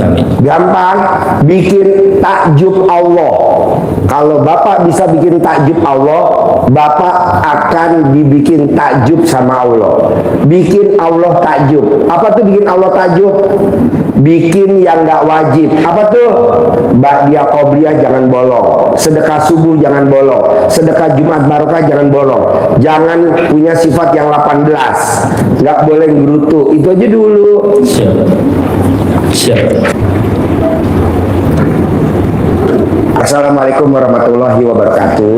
Islami? Gampang, bikin takjub Allah. Kalau Bapak bisa bikin takjub Allah, Bapak akan dibikin takjub sama Allah. Bikin Allah takjub. Apa tuh bikin Allah takjub? Bikin yang nggak wajib. Apa tuh? Ba'diyah qobliyah jangan bolong, sedekah subuh jangan bolong, sedekah Jumat barokah jangan bolong, jangan punya sifat yang 18, nggak boleh gerutu. Itu aja dulu. Siap. Siap. Assalamualaikum warahmatullahi wabarakatuh.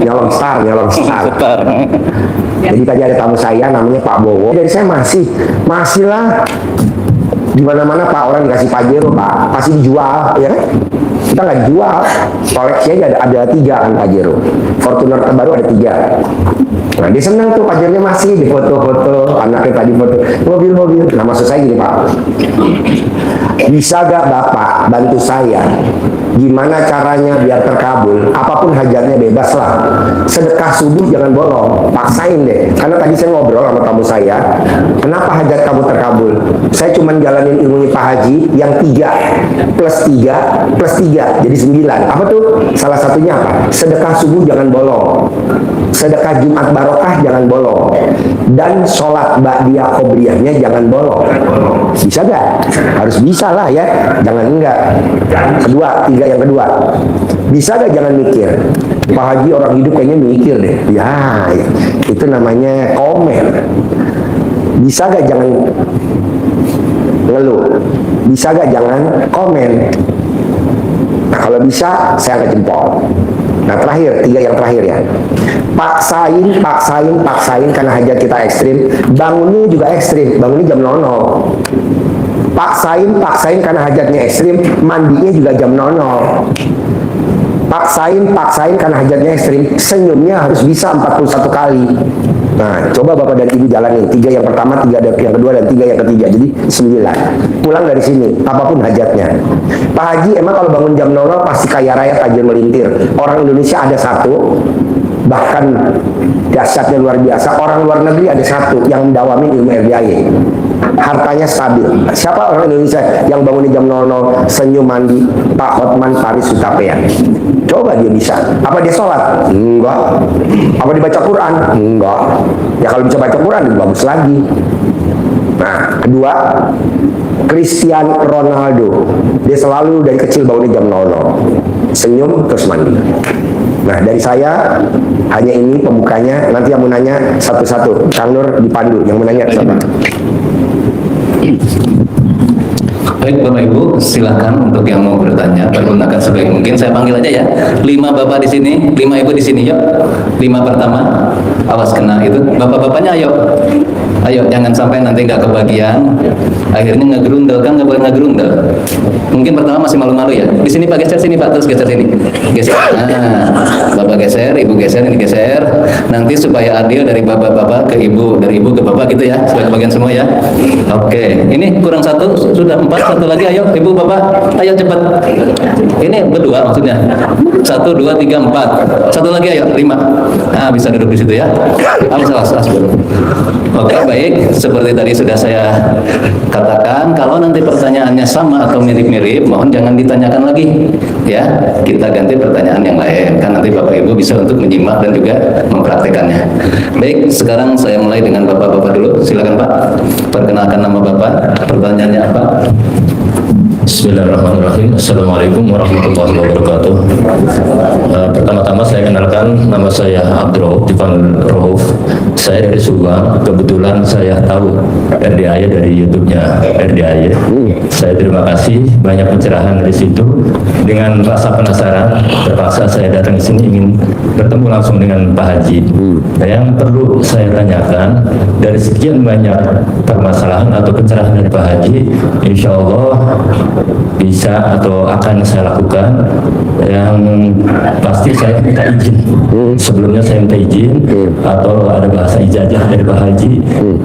Nyolong star. Jadi tadi ada tamu saya namanya Pak Bowo. Dari saya masih lah. Di mana-mana Pak, orang dikasih Pajero Pak, pasti dijual, ya kan? Kita nggak jual, koleksi aja ada 3 kan Pajero. Fortuner terbaru ada 3. Nah dia senang tuh Pajeronya masih di foto-foto, anaknya tadi foto mobil-mobil. Nah maksud saya gini Pak, bisa gak Bapak bantu saya? Gimana caranya biar terkabul? Apapun hajatnya bebas lah. Sedekah subuh jangan bolong, paksain deh. Karena tadi saya ngobrol sama tamu saya, kenapa hajat kamu terkabul? Saya cuma jalanin ilmunya Pak Haji yang 3 plus 3 plus 3 jadi 9. Apa tuh? Salah satunya apa? Sedekah subuh jangan bolong, sedekah Jumat barokah jangan bolong, dan sholat ba'diyah qobliyahnya jangan bolong. Bisa gak? Harus bisa lah ya, jangan enggak. Yang kedua, bisa gak jangan mikir? Pak Haji orang hidup kayaknya mikir deh. Ya, itu namanya komen. Bisa gak jangan ngeluh? Bisa gak jangan komen? Nah kalau bisa, saya angkat jempol. Nah terakhir, 3 yang terakhir ya. Paksain karena hajat kita ekstrim. Bangunnya juga ekstrim, bangunnya jam 00. Paksain karena hajatnya ekstrim, mandinya juga jam 00. Paksain karena hajatnya ekstrim, senyumnya harus bisa 41 kali. Nah, coba Bapak dan Ibu jalanin. 3 yang pertama, 3 yang kedua, dan 3 yang ketiga. Jadi 9. Pulang dari sini, apapun hajatnya. Pak Haji, emang kalau bangun jam 00 pasti kaya raya, tajir melintir. Orang Indonesia ada 1, bahkan dahsyatnya luar biasa. Orang luar negeri ada 1 yang mendawamin ilmu RDIY. Hartanya stabil. Siapa orang Indonesia yang bangun di jam 00, senyum, mandi? Pak Hotman Paris Hutapea. Coba dia bisa. Apa dia sholat? Enggak. Apa dibaca Quran? Enggak. Ya kalau bisa baca Quran, bagus lagi. Nah, kedua, Cristiano Ronaldo. Dia selalu dari kecil bangun di jam 00. Senyum terus mandi. Nah, dari saya hanya ini pembukanya. Nanti yang mau nanya satu-satu. Kang Nur dipandu. Yang mau nanya siapa? Baik Bapak Ibu, silakan untuk yang mau bertanya pergunakan sebaik mungkin. Saya panggil aja ya. 5 Bapak di sini, 5 Ibu di sini, yuk. 5 pertama, awas kena itu. Bapak-bapaknya ayo. Ayo, jangan sampai nanti nggak kebagian. Akhirnya ngegerundel, kan nggak boleh ngegerundel. Mungkin pertama masih malu-malu ya. Di sini Pak, geser sini Pak, terus geser sini. Geser. Nah, Bapak geser, Ibu geser, ini geser. Nanti supaya adil dari Bapak-bapak ke Ibu, dari Ibu ke Bapak gitu ya, supaya kebagian semua ya. Oke, ini kurang 1, sudah 4, 1 lagi, ayo Ibu Bapak, ayo cepat. Ini berdua maksudnya. 1, 2, 3, 4. 1 lagi ayo, 5. Nah, bisa duduk di situ ya. Awas dulu. Oke, baik. Seperti tadi sudah saya katakan, kalau nanti pertanyaannya sama atau mirip-mirip, mohon jangan ditanyakan lagi. Ya, kita ganti pertanyaan yang lain. Kan nanti Bapak Ibu bisa untuk menyimak dan juga mempraktekannya. Baik, sekarang saya mulai dengan Bapak-bapak dulu. Silakan Pak. Perkenalkan nama Bapak. Pertanyaannya apa? Bismillahirrahmanirrahim. Assalamualaikum warahmatullahi wabarakatuh. Pertama-tama saya kenalkan, nama saya Abdul Tifan Rohuf. Saya dari Subang. Kebetulan saya tahu RDIY dari YouTube-nya RDIY. Saya terima kasih, banyak pencerahan dari situ. Dengan rasa penasaran, terpaksa saya datang ke sini ingin bertemu langsung dengan Pak Haji. Yang perlu saya tanyakan, dari sekian banyak permasalahan atau pencerahan dari Pak Haji, insya Allah bisa atau akan saya lakukan. Yang pasti saya minta izin. Sebelumnya saya minta izin atau ada bahasa ijazah dari Pak Haji.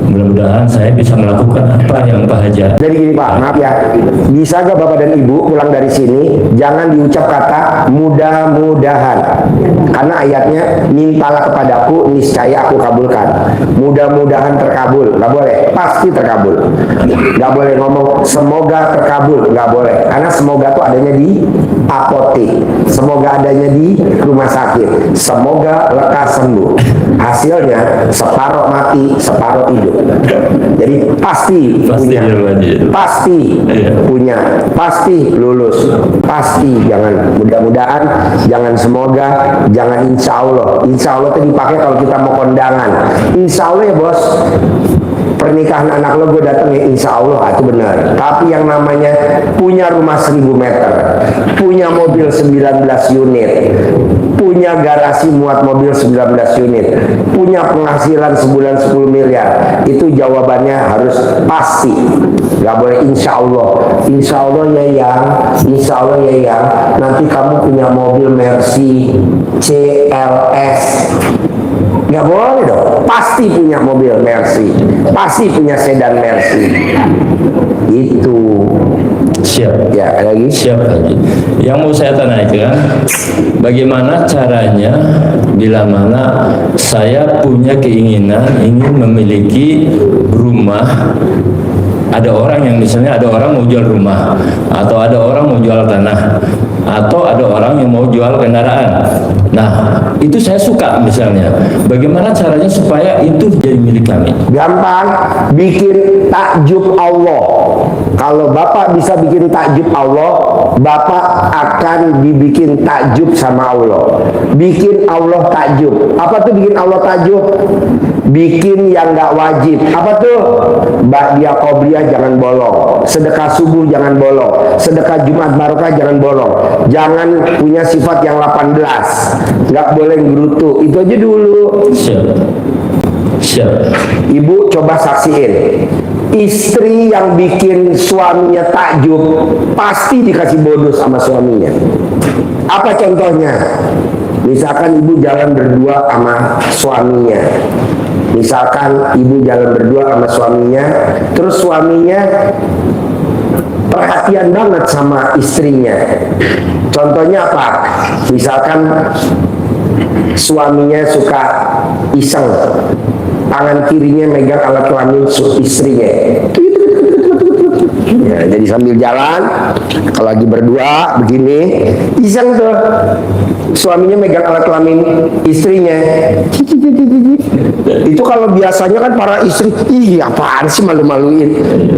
Mudah-mudahan saya bisa melakukan apa yang Pak Haji. Jadi gini Pak, maaf ya, bisa gak Bapak dan Ibu pulang dari sini jangan diucap kata mudah-mudahan, karena ayatnya mintalah kepadaku niscaya aku kabulkan. Mudah-mudahan terkabul, nggak boleh, pasti terkabul. Nggak boleh ngomong semoga terkabul, nggak boleh, karena semoga itu adanya di apotek, semoga adanya di rumah sakit, semoga lekas sembuh. Hasilnya separuh mati, separuh hidup. Jadi pasti punya, pasti punya, pasti lulus, pasti. Jangan mudah-mudahan, jangan semoga, jangan insya Allah. Insya Allah itu dipakai kalau kita mau kondangan. Insya Allah ya bos, pernikahan anak lo gue dateng ya insya Allah, itu benar. Tapi yang namanya punya rumah 1000 meter, punya mobil 19 unit, punya garasi muat mobil 19 unit, punya penghasilan sebulan 10 miliar, itu jawabannya harus pasti. Gak boleh insya Allah. Insya Allah ya yang, insya Allah ya yang, nanti kamu punya mobil Mercy CLS. Nggak boleh dong, pasti punya mobil Mercy, pasti punya sedan Mercy. Itu siap ya, ada lagi siap Haji. Yang mau saya tanyakan, bagaimana caranya bila mana saya punya keinginan ingin memiliki rumah. Ada orang yang misalnya ada orang mau jual rumah, atau ada orang mau jual tanah, atau ada orang yang mau jual kendaraan. Nah, itu saya suka misalnya. Bagaimana caranya supaya itu jadi milik kami? gampang, bikin takjub Allah. Kalau Bapak bisa bikin takjub Allah, Bapak akan dibikin takjub sama Allah. Bikin Allah takjub. Apa tuh bikin Allah takjub? Bikin yang nggak wajib. Apa tuh? Ba'diyah qobliyah jangan bolong, sedekah subuh jangan bolong, sedekah Jumat barokah jangan bolong, jangan punya sifat yang 18, nggak boleh gerutu. Itu aja dulu. Siap. Siap. Ibu coba saksiin, istri yang bikin suaminya takjub pasti dikasih bonus sama suaminya. Apa contohnya? Misalkan ibu jalan berdua sama suaminya, misalkan ibu jalan berdua sama suaminya, terus suaminya perhatian banget sama istrinya. Contohnya apa? Misalkan suaminya suka iseng, tangan kirinya megang alat kelamin istrinya. Ya, jadi sambil jalan, kalau lagi berdua begini, iseng tuh, suaminya megang alat kelamin istrinya. Itu kalau biasanya kan para istri, ih apaan sih malu-maluin,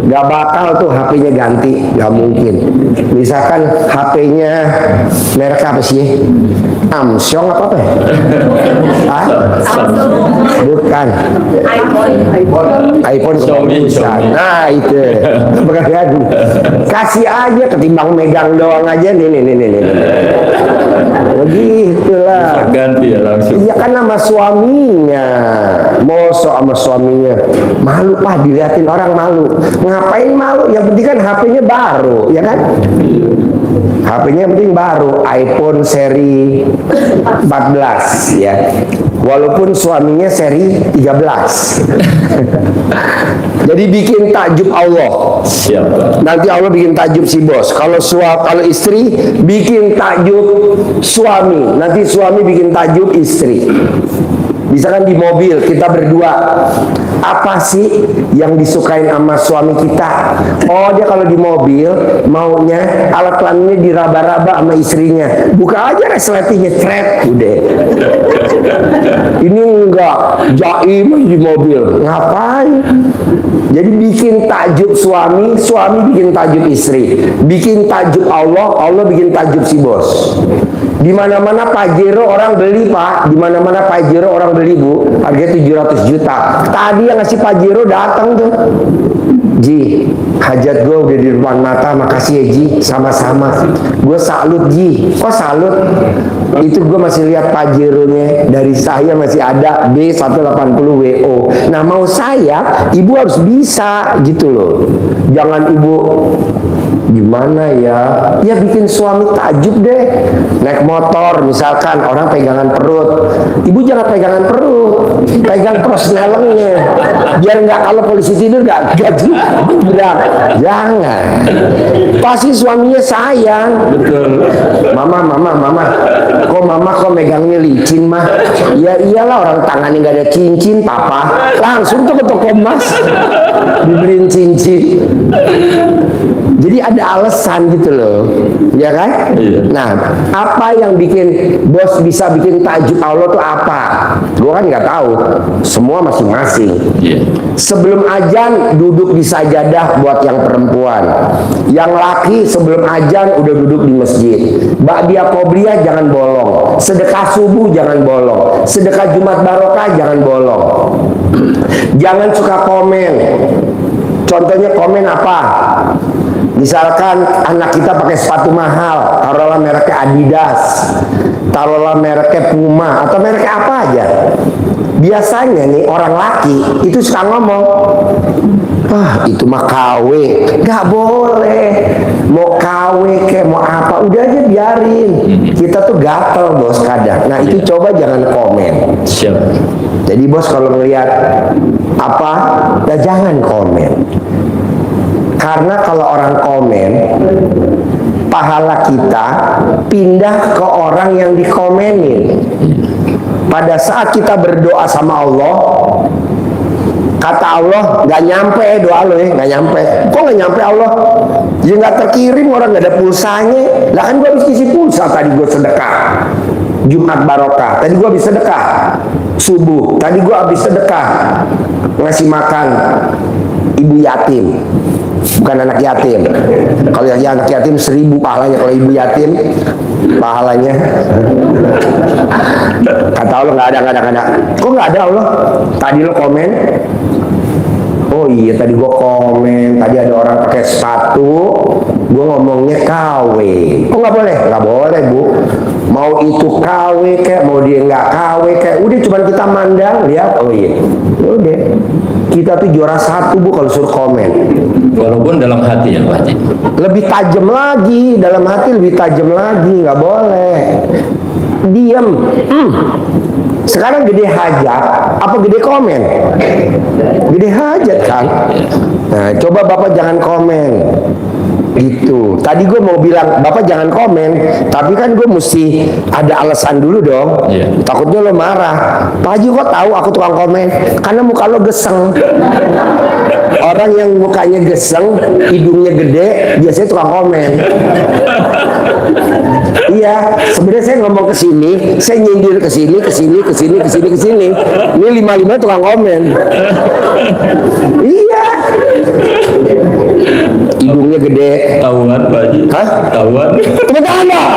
gak bakal tuh HP-nya ganti, gak mungkin. Misalkan HP-nya merek apa sih? Samsung apa ya? Ah? Bukan. iPhone Xiaomi. Nah itu, bukan. Kasih aja ketimbang megang doang aja nih. Begitulah. Ganti ya langsung. Iya kan sama suaminya, mosok sama suaminya, malu Pak, diliatin orang malu. Ngapain malu? Yang penting kan HP-nya baru, ya kan? HP-nya yang penting baru, iPhone seri 14 ya. Walaupun suaminya seri 13. Jadi bikin takjub Allah. Siap. Nanti Allah bikin takjub si bos. Kalau istri bikin takjub suami, nanti suami bikin takjub istri. Misalkan di mobil kita berdua, apa sih yang disukain sama suami kita? Oh, dia kalau di mobil maunya alat kelaminnya diraba-raba sama istrinya. Buka aja resletingnya, cret, udah. Ini enggak, jaim di mobil. Ngapain? Jadi bikin takjub suami, suami bikin takjub istri. Bikin takjub Allah, Allah bikin takjub si bos. Di mana-mana Pajero orang beli Pak, di mana-mana Pajero orang beli Bu, harganya 700 juta. Tadi yang ngasih Pajero datang tuh, Ji, hajat gue udah di depan mata, makasih ya Ji, sama-sama. Gue salut Ji, kok salut? Itu gue masih lihat Pajero-nya, dari saya masih ada B180WO. Nah mau saya, ibu harus bisa gitu loh. Jangan ibu Gimana ya? Ya bikin suami takjub deh. Naik motor misalkan, orang pegangan perut. Ibu jangan pegangan perut, pegang prosnelengnya. Biar nggak, kalau polisi tidur nggak berat. Jangan. Pasti suaminya sayang. Betul. Mama. Kok mama megangnya licin mah? Ya iyalah, orang tangannya nggak ada cincin, papa. Langsung tuh ke toko emas dibeliin cincin. Jadi ada alasan gitu loh, ya kan? Iya. Nah, apa yang bikin bos bisa bikin takjub Allah tuh apa? Gue kan nggak tahu, semua masing-masing. Iya. Sebelum azan duduk di sajadah buat yang perempuan, yang laki sebelum azan udah duduk di masjid. Ba'diyah qobliyah jangan bolong, sedekah subuh jangan bolong, sedekah Jumat barokah jangan bolong. Jangan suka komen. Contohnya komen apa? Misalkan anak kita pakai sepatu mahal, taruhlah mereknya Adidas, taruhlah mereknya Puma, atau mereknya apa aja. Biasanya nih orang laki itu suka ngomong, ah itu mah KW, nggak boleh. Mau KW kayak mau apa, udah aja biarin. Kita tuh gatel bos kadang. Nah itu coba jangan komen. Siap. Jadi bos kalau ngelihat apa, ya jangan komen. Karena kalau orang komen, pahala kita pindah ke orang yang dikomenin. Pada saat kita berdoa sama Allah, kata Allah, nggak nyampe doa lo ya, nggak nyampe. Kok nggak nyampe Allah? Ya nggak terkirim, orang nggak ada pulsanya. Lah kan gue habis isi pulsa tadi, gue sedekah Jumat barokah, tadi gue habis sedekah subuh, tadi gue habis sedekah ngasih makan ibu yatim, bukan anak yatim. Kalau yang anak yatim 1000 pahalanya, kalau ibu yatim pahalanya kata Allah nggak ada. Kok nggak ada Allah? Tadi lo komen. Oh iya, tadi gua komen, tadi ada orang pakai sepatu, gua ngomongnya KW. Oh nggak boleh? Nggak boleh bu. Mau itu KW kayak, mau dia nggak KW kayak, udah cuman kita mandang, lihat, oh iya, udah. Kita tuh juara 1 bu kalau suruh komen. Walaupun dalam hati ya Pak Haji. Lebih tajam lagi, dalam hati lebih tajam lagi, nggak boleh. Diam. Sekarang gede hajat, apa gede komen? Gede hajat kan? Nah, coba Bapak jangan komen. Gitu. Tadi gue mau bilang, Bapak jangan komen, tapi kan gue mesti ada alasan dulu dong. Iya. Takutnya lo marah. Pak Haji kok tahu aku tukang komen? Karena muka lo geseng. Orang yang mukanya geseng, hidungnya gede, biasanya tukang komen. Iya, sebenarnya saya ngomong ke sini, saya nyindir ke sini. Ini 55 tukang komen. Iya. Hidungnya gede. Tahuan Pak Haji. Hah? Tahuan. Tepuk tangan dong.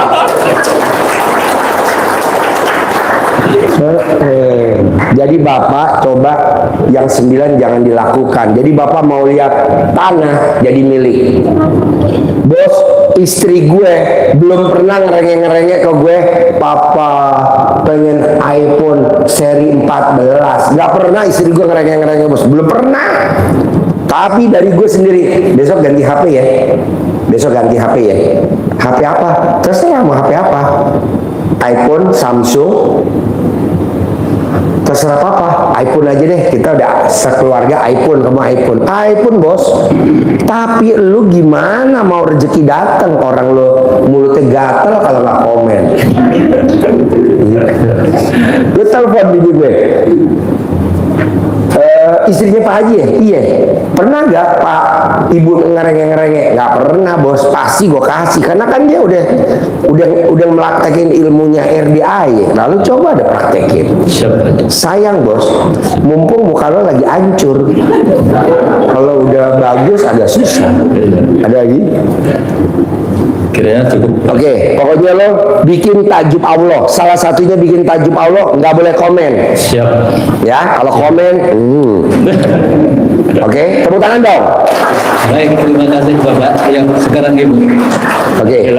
Jadi Bapak coba yang 9 jangan dilakukan. Jadi Bapak mau lihat tanah jadi milik. Bos, istri gue belum pernah ngerengek-ngerengek ke gue, Papa pengen iPhone seri 14. Gak pernah istri gue ngerengek-ngerengek bos, belum pernah. Tapi dari gue sendiri, besok ganti HP ya. Besok ganti HP ya. HP apa? Terserah mau HP apa. iPhone, Samsung, terserah Papa. iPhone aja deh, kita udah sekeluarga iPhone, kamu iPhone bos. Tapi lu gimana mau rezeki datang, orang lu mulutnya gatel kalau nggak komen. Lu telepon bini gue, istrinya Pak Haji ya? Iya. Pernah nggak Pak Ibu ngerengek? Nggak pernah bos. Pasti gue kasih, karena kan dia udah melaktekin ilmunya RDI. Lalu coba ada praktekin. Sayang bos, mumpung muka lo lagi hancur. Kalau udah bagus agak susah. Ada lagi? Kiranya cukup. Oke, pokoknya lo bikin takjub Allah. Salah satunya bikin takjub Allah, nggak boleh komen. Siap. Ya, kalau komen, Oke, tepuk tangan dong. Baik, terima kasih Bapak. Yang sekarang Ibu. Oke.